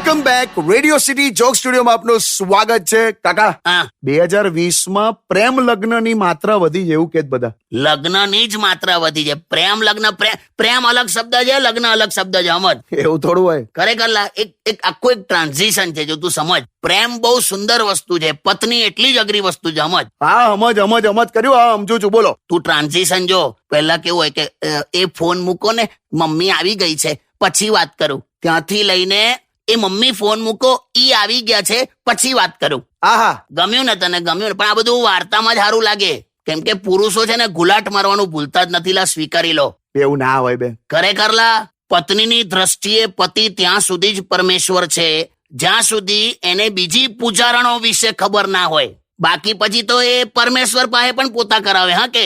Welcome back. Radio city joke સ્ટુડિયોમાં આપનું સ્વાગત છે. કાકા, હા 2020માં પ્રેમ લગ્નની માત્રા વધી છે એવું કે બધા. લગ્નની જ માત્રા વધી છે. પ્રેમ લગ્ન પ્રેમ અલગ શબ્દ છે, લગ્ન અલગ શબ્દ છે. સમજ એવું થોડું હોય. ખરેખર એક આખું એક ટ્રાન્ઝિશન છે. જો તું સમજ, પ્રેમ બહુ સુંદર વસ્તુ છે, પત્ની એટલી જ અઘરી વસ્તુ છે. સમજ. હા, સમજ કર્યું. હા, સમજુ છું. બોલો. તું ટ્રાન્ઝિશન જો. પહેલા કેવું હોય કે એ ફોન મૂકો ને, મમ્મી આવી ગઈ છે પછી વાત કરું, ત્યાંથી લઈને એ મમ્મી ફોન મૂકો, ઈ આવી ગયા છે પછી વાત કરું. હા, ગમ્યું ને તને? ગમ્યું ને? પણ આ બધું વાર્તામાં જ સારું લાગે, કેમ કે પુરુષો છે ને ગુલાટ મારવાનું ભૂલતા જ નથી. લા, સ્વીકારી લો. એવું ના હોય બે. ખરેખર લા, પત્નીની દ્રષ્ટિએ પતિ ત્યાં સુધી જ પરમેશ્વર છે જ્યાં સુધી એને બીજી પૂજારણો વિશે ખબર ના હોય. બાકી પછી તો એ પરમેશ્વર પાસે પણ પોતા કરાવે. હા કે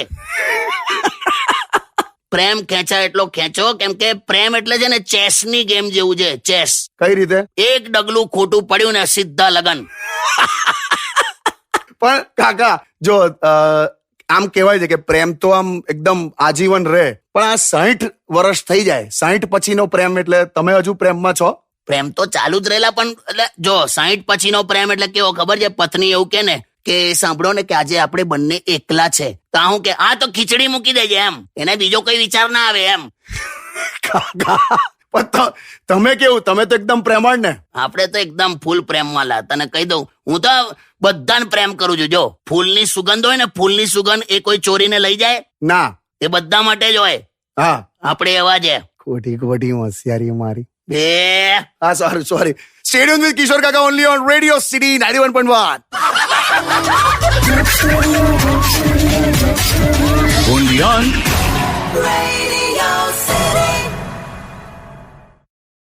પ્રેમ ખેંચા એટલો ખેંચો, કેમ કે પ્રેમ એટલે છે ને ચેસની ગેમ જેવું છે. ચેસ. કઈ રીતે? એક ડગલું ખોટું પડ્યું ને સીધા લગન. પણ કાકા જો આમ કહેવાય છે કે પ્રેમ તો આમ એકદમ આજીવન રહે, પણ આ 60 વર્ષ થઈ જાય, 60 પછીનો પ્રેમ, એટલે તમે હજુ પ્રેમમાં છો? પ્રેમ તો ચાલુ જ રહેલા, પણ એટલે જો 60 પછીનો પ્રેમ એટલે કેવો ખબર છે? પત્ની એવું કે ને કે સાંભળો ને કે આજે આપણે બંને એકલા છે, તો હું કે આ તો ખીચડી મૂકી દેજે, એમ. એને બીજો કોઈ વિચાર ના આવે એમ. કાકા, પણ તમે કેવું? તમે તો એકદમ પ્રેમાળ ને. આપણે તો એકદમ ફૂલ પ્રેમમાં. લા, તને કહી દઉં, હું તો બધાને પ્રેમ કરું છું. જો ફૂલની સુગંધ હોય ને, ફૂલની સુગંધ એ કોઈ ચોરીને લઈ જાય ના, એ બધા માટે જ હોય. હા, આપણે એવા છે. ખોટી હોશિયારી મારી. બે હા, સોરી. સ્ટેડિયમ વિથ કિશોર કાકા, ઓનલી ઓન રેડિયો સિટી 91.1.